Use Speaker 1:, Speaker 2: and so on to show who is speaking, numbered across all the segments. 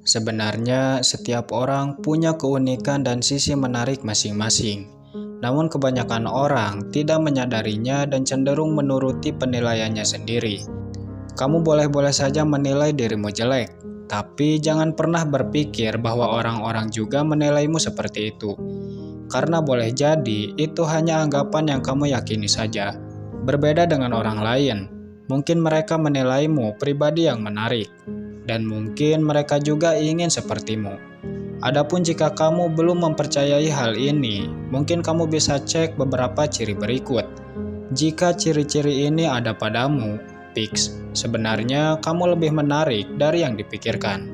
Speaker 1: Sebenarnya, setiap orang punya keunikan dan sisi menarik masing-masing. Namun, kebanyakan orang tidak menyadarinya dan cenderung menuruti penilaiannya sendiri. Kamu boleh-boleh saja menilai dirimu jelek, tapi jangan pernah berpikir bahwa orang-orang juga menilaimu seperti itu. Karena boleh jadi itu hanya anggapan yang kamu yakini saja. Berbeda dengan orang lain, mungkin mereka menilaimu pribadi yang menarik, dan mungkin mereka juga ingin sepertimu. Adapun jika kamu belum mempercayai hal ini, mungkin kamu bisa cek beberapa ciri berikut. Jika ciri-ciri ini ada padamu, fix, sebenarnya kamu lebih menarik dari yang dipikirkan.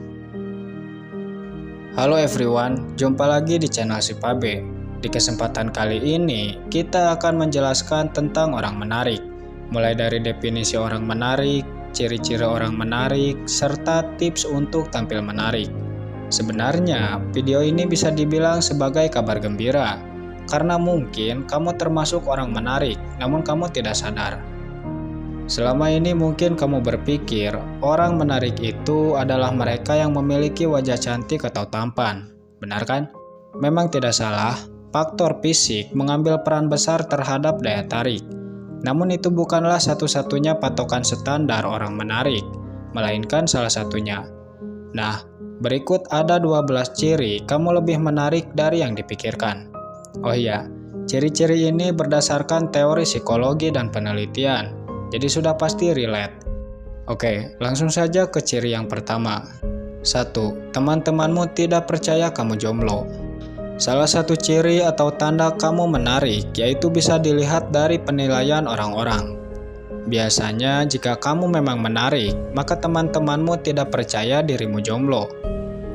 Speaker 1: Halo everyone, jumpa lagi di channel si Pabe. Di kesempatan kali ini, kita akan menjelaskan tentang orang menarik. Mulai dari definisi orang menarik, ciri-ciri orang menarik, serta tips untuk tampil menarik. Sebenarnya, video ini bisa dibilang sebagai kabar gembira, karena mungkin kamu termasuk orang menarik, namun kamu tidak sadar. Selama ini mungkin kamu berpikir, orang menarik itu adalah mereka yang memiliki wajah cantik atau tampan. Benar kan? Memang tidak salah, faktor fisik mengambil peran besar terhadap daya tarik. Namun itu bukanlah satu-satunya patokan standar orang menarik, melainkan salah satunya. Nah, berikut ada 12 ciri kamu lebih menarik dari yang dipikirkan. Oh iya, ciri-ciri ini berdasarkan teori psikologi dan penelitian, jadi sudah pasti relate. Oke, langsung saja ke ciri yang pertama. 1. Teman-temanmu tidak percaya kamu jomblo. Salah satu ciri atau tanda kamu menarik yaitu bisa dilihat dari penilaian orang-orang. Biasanya jika kamu memang menarik, maka teman-temanmu tidak percaya dirimu jomblo.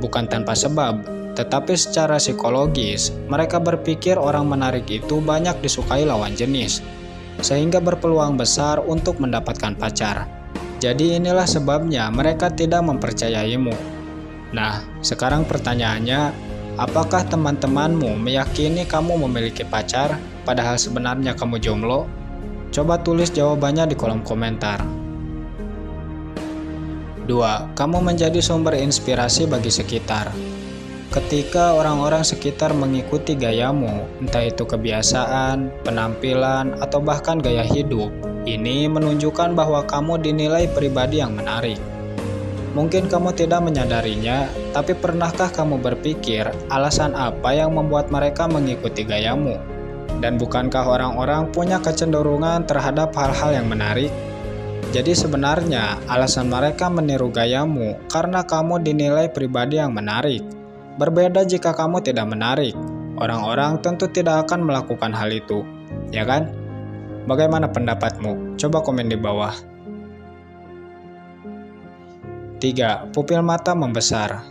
Speaker 1: Bukan tanpa sebab, tetapi secara psikologis, mereka berpikir orang menarik itu banyak disukai lawan jenis, sehingga berpeluang besar untuk mendapatkan pacar. Jadi inilah sebabnya mereka tidak mempercayaimu. Nah, sekarang pertanyaannya, apakah teman-temanmu meyakini kamu memiliki pacar, padahal sebenarnya kamu jomblo? Coba tulis jawabannya di kolom komentar. 2. Kamu menjadi sumber inspirasi bagi sekitar. Ketika orang-orang sekitar mengikuti gayamu, entah itu kebiasaan, penampilan, atau bahkan gaya hidup, ini menunjukkan bahwa kamu dinilai pribadi yang menarik. Mungkin kamu tidak menyadarinya, tapi pernahkah kamu berpikir alasan apa yang membuat mereka mengikuti gayamu? Dan bukankah orang-orang punya kecenderungan terhadap hal-hal yang menarik? Jadi sebenarnya alasan mereka meniru gayamu karena kamu dinilai pribadi yang menarik. Berbeda jika kamu tidak menarik, orang-orang tentu tidak akan melakukan hal itu, ya kan? Bagaimana pendapatmu? Coba komen di bawah. 3. Pupil mata membesar.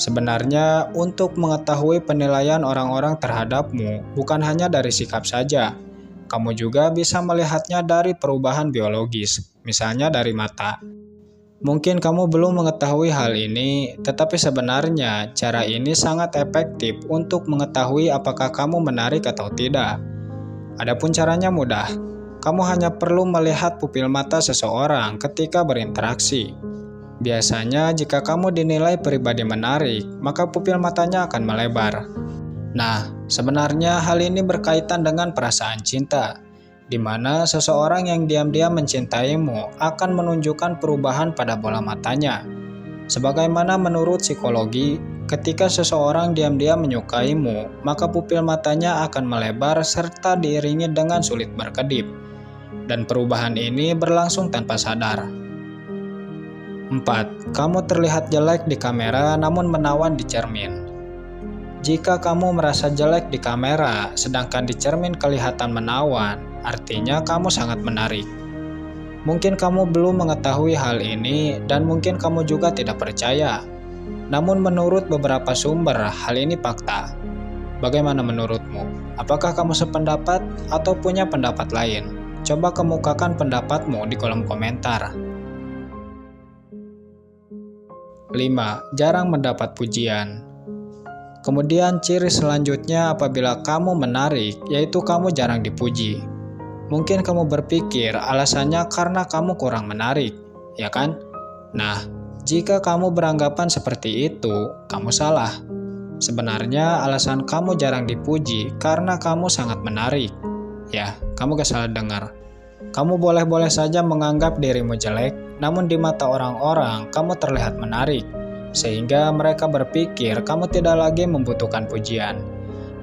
Speaker 1: Sebenarnya, untuk mengetahui penilaian orang-orang terhadapmu bukan hanya dari sikap saja. Kamu juga bisa melihatnya dari perubahan biologis, misalnya dari mata. Mungkin kamu belum mengetahui hal ini, tetapi sebenarnya cara ini sangat efektif untuk mengetahui apakah kamu menarik atau tidak. Adapun caranya mudah. Kamu hanya perlu melihat pupil mata seseorang ketika berinteraksi. Biasanya jika kamu dinilai pribadi menarik, maka pupil matanya akan melebar. Nah, sebenarnya hal ini berkaitan dengan perasaan cinta, di mana seseorang yang diam-diam mencintaimu akan menunjukkan perubahan pada bola matanya. Sebagaimana menurut psikologi, ketika seseorang diam-diam menyukaimu, maka pupil matanya akan melebar serta diiringi dengan sulit berkedip. Dan perubahan ini berlangsung tanpa sadar. 4. Kamu terlihat jelek di kamera namun menawan di cermin. Jika kamu merasa jelek di kamera, sedangkan di cermin kelihatan menawan, artinya kamu sangat menarik. Mungkin kamu belum mengetahui hal ini dan mungkin kamu juga tidak percaya. Namun menurut beberapa sumber, hal ini fakta. Bagaimana menurutmu? Apakah kamu sependapat atau punya pendapat lain? Coba kemukakan pendapatmu di kolom komentar. 5. Jarang mendapat pujian. Kemudian ciri selanjutnya apabila kamu menarik, yaitu kamu jarang dipuji. Mungkin kamu berpikir alasannya karena kamu kurang menarik, ya kan? Nah, Jika kamu beranggapan seperti itu, kamu salah. Sebenarnya alasan kamu jarang dipuji karena kamu sangat menarik. Ya, kamu gak salah dengar. Kamu boleh-boleh saja menganggap dirimu jelek, namun di mata orang-orang kamu terlihat menarik, sehingga mereka berpikir kamu tidak lagi membutuhkan pujian.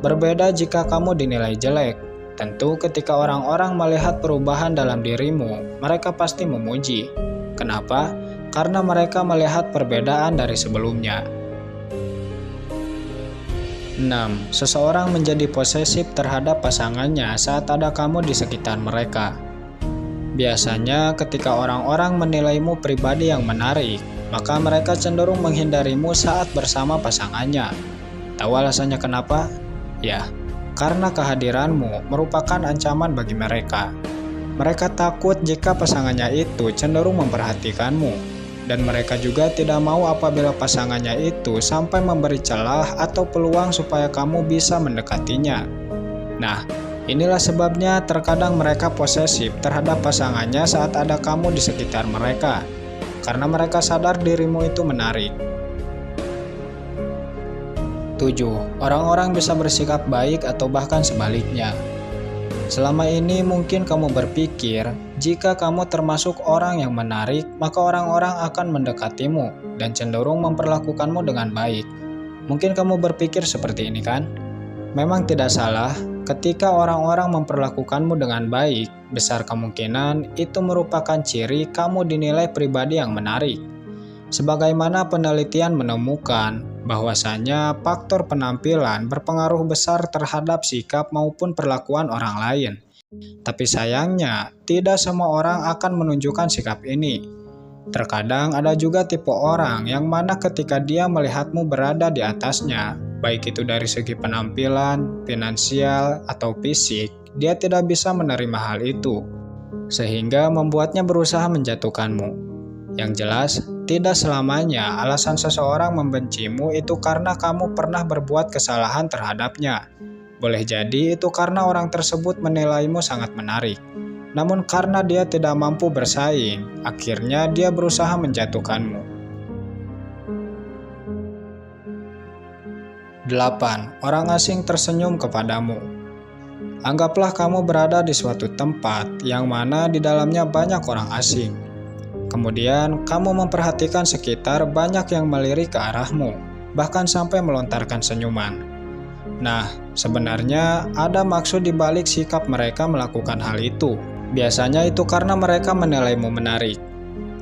Speaker 1: Berbeda jika kamu dinilai jelek. Tentu ketika orang-orang melihat perubahan dalam dirimu, mereka pasti memuji. Kenapa? Karena mereka melihat perbedaan dari sebelumnya. 6. Seseorang menjadi posesif terhadap pasangannya saat ada kamu di sekitar mereka. Biasanya ketika orang-orang menilaimu pribadi yang menarik, maka mereka cenderung menghindarimu saat bersama pasangannya. Tahu alasannya kenapa? Ya, karena kehadiranmu merupakan ancaman bagi mereka. Mereka takut jika pasangannya itu cenderung memperhatikanmu. Dan mereka juga tidak mau apabila pasangannya itu sampai memberi celah atau peluang supaya kamu bisa mendekatinya. Nah, inilah sebabnya terkadang mereka posesif terhadap pasangannya saat ada kamu di sekitar mereka, karena mereka sadar dirimu itu menarik. 7. Orang-orang bisa bersikap baik atau bahkan sebaliknya. Selama ini mungkin kamu berpikir, jika kamu termasuk orang yang menarik, maka orang-orang akan mendekatimu dan cenderung memperlakukanmu dengan baik. Mungkin kamu berpikir seperti ini kan? Memang tidak salah, ketika orang-orang memperlakukanmu dengan baik, besar kemungkinan itu merupakan ciri kamu dinilai pribadi yang menarik. Sebagaimana penelitian menemukan bahwasanya faktor penampilan berpengaruh besar terhadap sikap maupun perlakuan orang lain. Tapi sayangnya, tidak semua orang akan menunjukkan sikap ini. Terkadang ada juga tipe orang yang mana ketika dia melihatmu berada di atasnya, baik itu dari segi penampilan, finansial, atau fisik, dia tidak bisa menerima hal itu, sehingga membuatnya berusaha menjatuhkanmu. Yang jelas, tidak selamanya alasan seseorang membencimu itu karena kamu pernah berbuat kesalahan terhadapnya. Boleh jadi itu karena orang tersebut menilaimu sangat menarik. Namun karena dia tidak mampu bersaing, akhirnya dia berusaha menjatuhkanmu. 8. Orang asing tersenyum kepadamu. Anggaplah kamu berada di suatu tempat yang mana di dalamnya banyak orang asing. Kemudian kamu memperhatikan sekitar banyak yang melirik ke arahmu, bahkan sampai melontarkan senyuman. Nah, sebenarnya ada maksud di balik sikap mereka melakukan hal itu. Biasanya itu karena mereka menilaimu menarik.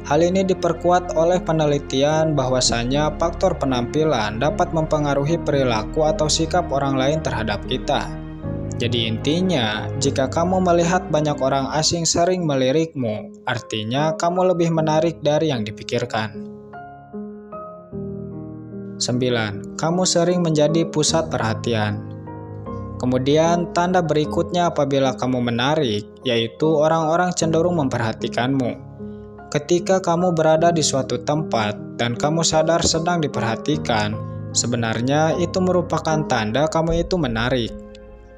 Speaker 1: Hal ini diperkuat oleh penelitian bahwasanya faktor penampilan dapat mempengaruhi perilaku atau sikap orang lain terhadap kita. Jadi intinya, jika kamu melihat banyak orang asing sering melirikmu, artinya kamu lebih menarik dari yang dipikirkan. 9. Kamu sering menjadi pusat perhatian. Kemudian tanda berikutnya apabila kamu menarik, yaitu orang-orang cenderung memperhatikanmu. Ketika kamu berada di suatu tempat dan kamu sadar sedang diperhatikan, sebenarnya itu merupakan tanda kamu itu menarik.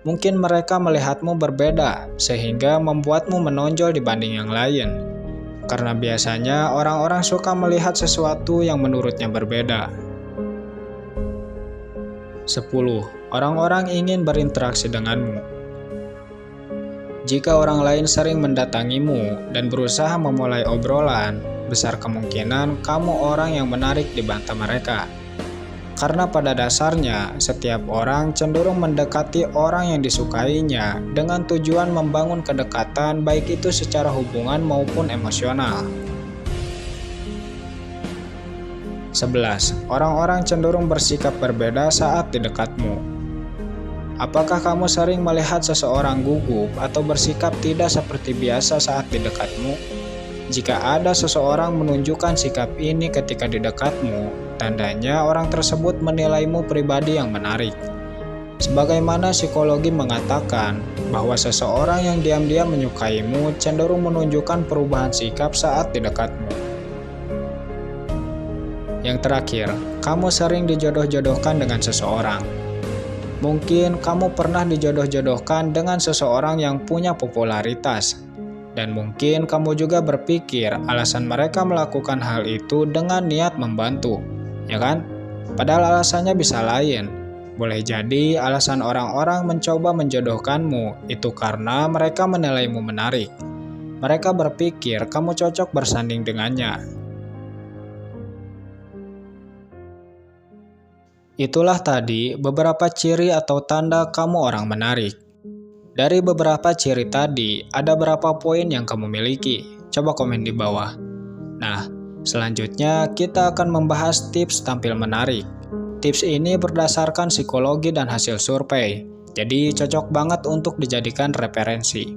Speaker 1: Mungkin mereka melihatmu berbeda, sehingga membuatmu menonjol dibanding yang lain. Karena biasanya orang-orang suka melihat sesuatu yang menurutnya berbeda. 10. Orang-orang ingin berinteraksi denganmu. Jika orang lain sering mendatangimu dan berusaha memulai obrolan, besar kemungkinan kamu orang yang menarik di mata mereka. Karena pada dasarnya, setiap orang cenderung mendekati orang yang disukainya dengan tujuan membangun kedekatan baik itu secara hubungan maupun emosional. 11. Orang-orang cenderung bersikap berbeda saat di dekatmu. Apakah kamu sering melihat seseorang gugup atau bersikap tidak seperti biasa saat di dekatmu? Jika ada seseorang menunjukkan sikap ini ketika di dekatmu, tandanya orang tersebut menilaimu pribadi yang menarik. Sebagaimana psikologi mengatakan bahwa seseorang yang diam-diam menyukaimu cenderung menunjukkan perubahan sikap saat di dekatmu. Yang terakhir, kamu sering dijodoh-jodohkan dengan seseorang. Mungkin kamu pernah dijodoh-jodohkan dengan seseorang yang punya popularitas. Dan mungkin kamu juga berpikir alasan mereka melakukan hal itu dengan niat membantu, ya kan? Padahal alasannya bisa lain. Boleh jadi alasan orang-orang mencoba menjodohkanmu itu karena mereka menilaimu menarik. Mereka berpikir kamu cocok bersanding dengannya. Itulah tadi beberapa ciri atau tanda kamu orang menarik. Dari beberapa ciri tadi, ada berapa poin yang kamu miliki? Coba komen di bawah. Nah, selanjutnya kita akan membahas tips tampil menarik. Tips ini berdasarkan psikologi dan hasil survei, jadi cocok banget untuk dijadikan referensi.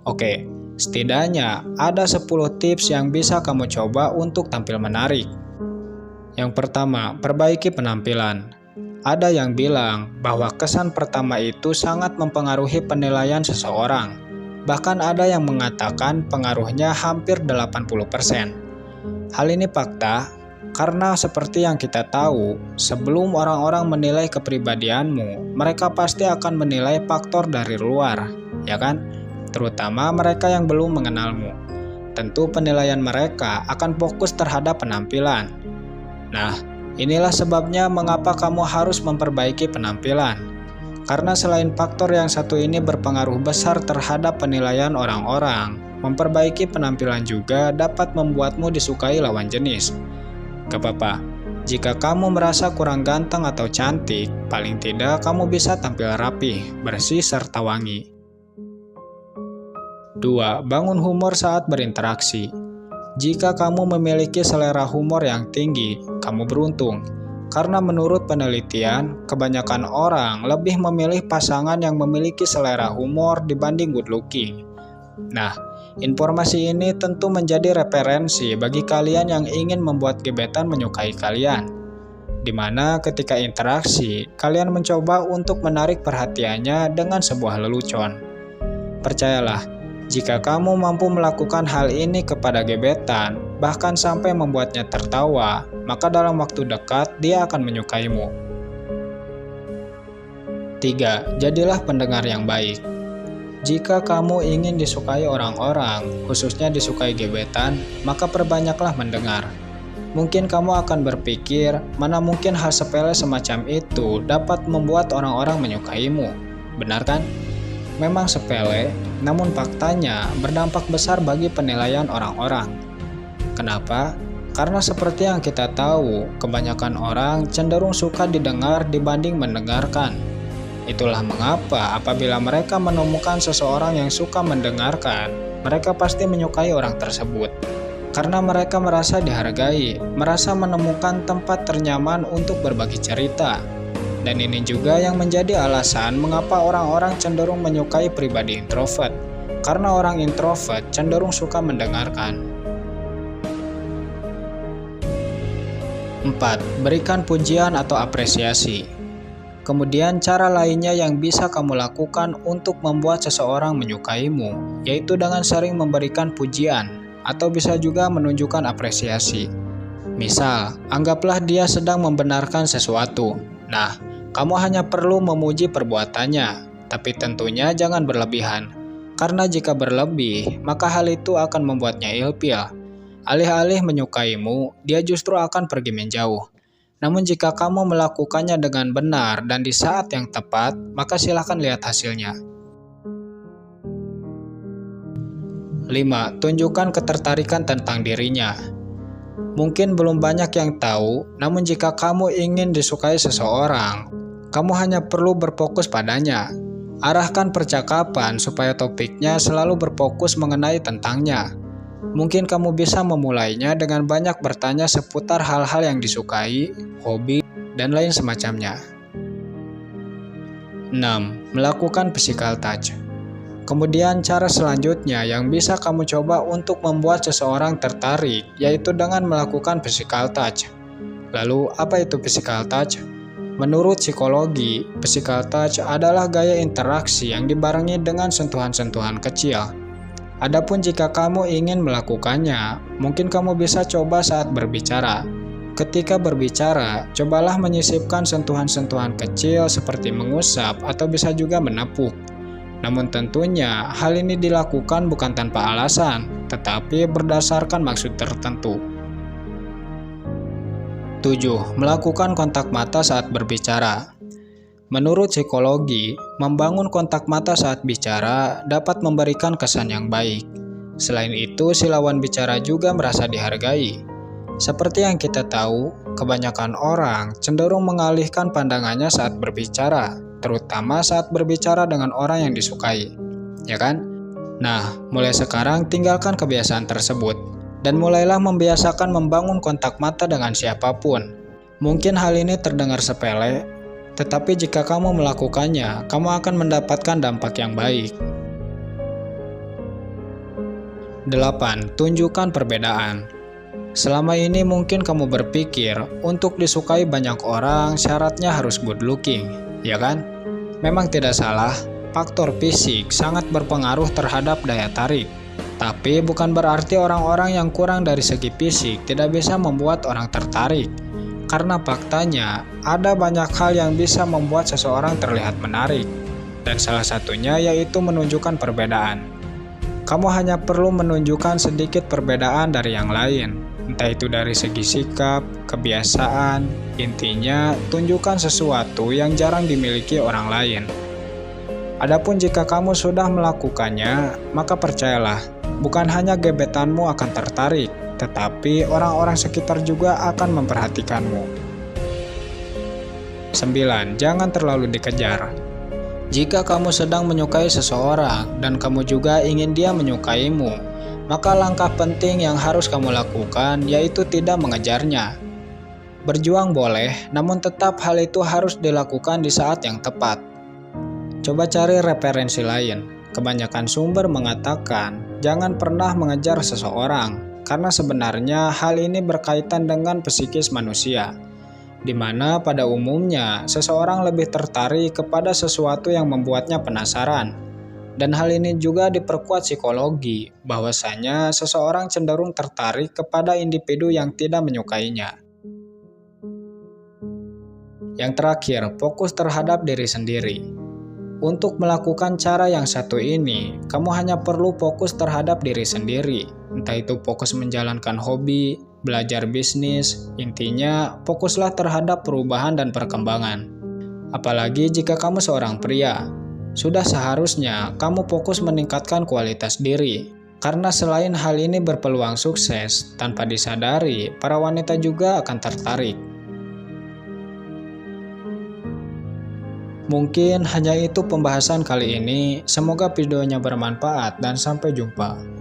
Speaker 1: Oke, setidaknya ada 10 tips yang bisa kamu coba untuk tampil menarik. Yang pertama, perbaiki penampilan. Ada yang bilang bahwa kesan pertama itu sangat mempengaruhi penilaian seseorang. Bahkan ada yang mengatakan pengaruhnya hampir 80%. Hal ini fakta karena seperti yang kita tahu, sebelum orang-orang menilai kepribadianmu, mereka pasti akan menilai faktor dari luar, ya kan? Terutama mereka yang belum mengenalmu. Tentu penilaian mereka akan fokus terhadap penampilan. Nah, inilah sebabnya mengapa kamu harus memperbaiki penampilan. Karena selain faktor yang satu ini berpengaruh besar terhadap penilaian orang-orang, memperbaiki penampilan juga dapat membuatmu disukai lawan jenis. Gak apa-apa, jika kamu merasa kurang ganteng atau cantik, paling tidak kamu bisa tampil rapi, bersih, serta wangi. 2. Bangun humor saat berinteraksi. Jika kamu memiliki selera humor yang tinggi, kamu beruntung. Karena menurut penelitian, kebanyakan orang lebih memilih pasangan yang memiliki selera humor dibanding good looking. Nah, informasi ini tentu menjadi referensi bagi kalian yang ingin membuat gebetan menyukai kalian. Dimana ketika interaksi, kalian mencoba untuk menarik perhatiannya dengan sebuah lelucon. Percayalah, jika kamu mampu melakukan hal ini kepada gebetan, bahkan sampai membuatnya tertawa, maka dalam waktu dekat dia akan menyukaimu. 3. Jadilah pendengar yang baik. Jika kamu ingin disukai orang-orang, khususnya disukai gebetan, maka perbanyaklah mendengar. Mungkin kamu akan berpikir, mana mungkin hal sepele semacam itu dapat membuat orang-orang menyukaimu. Benar kan? Memang sepele, namun faktanya berdampak besar bagi penilaian orang-orang. Kenapa? Karena seperti yang kita tahu, kebanyakan orang cenderung suka didengar dibanding mendengarkan. Itulah mengapa apabila mereka menemukan seseorang yang suka mendengarkan, mereka pasti menyukai orang tersebut. Karena mereka merasa dihargai, merasa menemukan tempat ternyaman untuk berbagi cerita. Dan ini juga yang menjadi alasan mengapa orang-orang cenderung menyukai pribadi introvert. Karena orang introvert cenderung suka mendengarkan. 4. Berikan pujian atau apresiasi. Kemudian cara lainnya yang bisa kamu lakukan untuk membuat seseorang menyukaimu, yaitu dengan sering memberikan pujian, atau bisa juga menunjukkan apresiasi. Misal, anggaplah dia sedang membenarkan sesuatu. Nah, kamu hanya perlu memuji perbuatannya, tapi tentunya jangan berlebihan. Karena jika berlebih, maka hal itu akan membuatnya ilfil. Alih-alih menyukaimu, dia justru akan pergi menjauh. Namun jika kamu melakukannya dengan benar dan di saat yang tepat, maka silahkan lihat hasilnya. 5. Tunjukkan ketertarikan tentang dirinya. Mungkin belum banyak yang tahu, namun jika kamu ingin disukai seseorang, kamu hanya perlu berfokus padanya. Arahkan percakapan supaya topiknya selalu berfokus mengenai tentangnya. Mungkin kamu bisa memulainya dengan banyak bertanya seputar hal-hal yang disukai, hobi, dan lain semacamnya. 6. Melakukan physical touch. Kemudian cara selanjutnya yang bisa kamu coba untuk membuat seseorang tertarik, yaitu dengan melakukan physical touch. Lalu, apa itu physical touch? Menurut psikologi, physical touch adalah gaya interaksi yang dibarengi dengan sentuhan-sentuhan kecil. Adapun jika kamu ingin melakukannya, mungkin kamu bisa coba saat berbicara. Ketika berbicara, cobalah menyisipkan sentuhan-sentuhan kecil seperti mengusap atau bisa juga menepuk. Namun tentunya hal ini dilakukan bukan tanpa alasan, tetapi berdasarkan maksud tertentu. 7. Melakukan kontak mata saat berbicara. Menurut psikologi, membangun kontak mata saat bicara dapat memberikan kesan yang baik. Selain itu, si lawan bicara juga merasa dihargai. Seperti yang kita tahu, kebanyakan orang cenderung mengalihkan pandangannya saat berbicara, terutama saat berbicara dengan orang yang disukai, ya kan? Nah, mulai sekarang tinggalkan kebiasaan tersebut, dan mulailah membiasakan membangun kontak mata dengan siapapun. Mungkin hal ini terdengar sepele, tetapi jika kamu melakukannya, kamu akan mendapatkan dampak yang baik. 8. Tunjukkan perbedaan. Selama ini mungkin kamu berpikir untuk disukai banyak orang syaratnya harus good looking, ya kan? Memang tidak salah, faktor fisik sangat berpengaruh terhadap daya tarik. Tapi bukan berarti orang-orang yang kurang dari segi fisik tidak bisa membuat orang tertarik. Karena faktanya, ada banyak hal yang bisa membuat seseorang terlihat menarik. Dan salah satunya yaitu menunjukkan perbedaan. Kamu hanya perlu menunjukkan sedikit perbedaan dari yang lain. Entah itu dari segi sikap, kebiasaan, intinya tunjukkan sesuatu yang jarang dimiliki orang lain. Adapun jika kamu sudah melakukannya, maka percayalah, bukan hanya gebetanmu akan tertarik, tetapi orang-orang sekitar juga akan memperhatikanmu. 9. Jangan terlalu dikejar. Jika kamu sedang menyukai seseorang dan kamu juga ingin dia menyukaimu, maka langkah penting yang harus kamu lakukan yaitu tidak mengejarnya. Berjuang boleh, namun tetap hal itu harus dilakukan di saat yang tepat. Coba cari referensi lain. Kebanyakan sumber mengatakan, jangan pernah mengejar seseorang, karena sebenarnya hal ini berkaitan dengan psikis manusia, di mana pada umumnya seseorang lebih tertarik kepada sesuatu yang membuatnya penasaran. Dan hal ini juga diperkuat psikologi, bahwasanya seseorang cenderung tertarik kepada individu yang tidak menyukainya. Yang terakhir, fokus terhadap diri sendiri. Untuk melakukan cara yang satu ini, kamu hanya perlu fokus terhadap diri sendiri. Entah itu fokus menjalankan hobi, belajar bisnis, intinya fokuslah terhadap perubahan dan perkembangan. Apalagi jika kamu seorang pria, sudah seharusnya kamu fokus meningkatkan kualitas diri. Karena selain hal ini berpeluang sukses, tanpa disadari, para wanita juga akan tertarik. Mungkin hanya itu pembahasan kali ini. Semoga videonya bermanfaat dan sampai jumpa.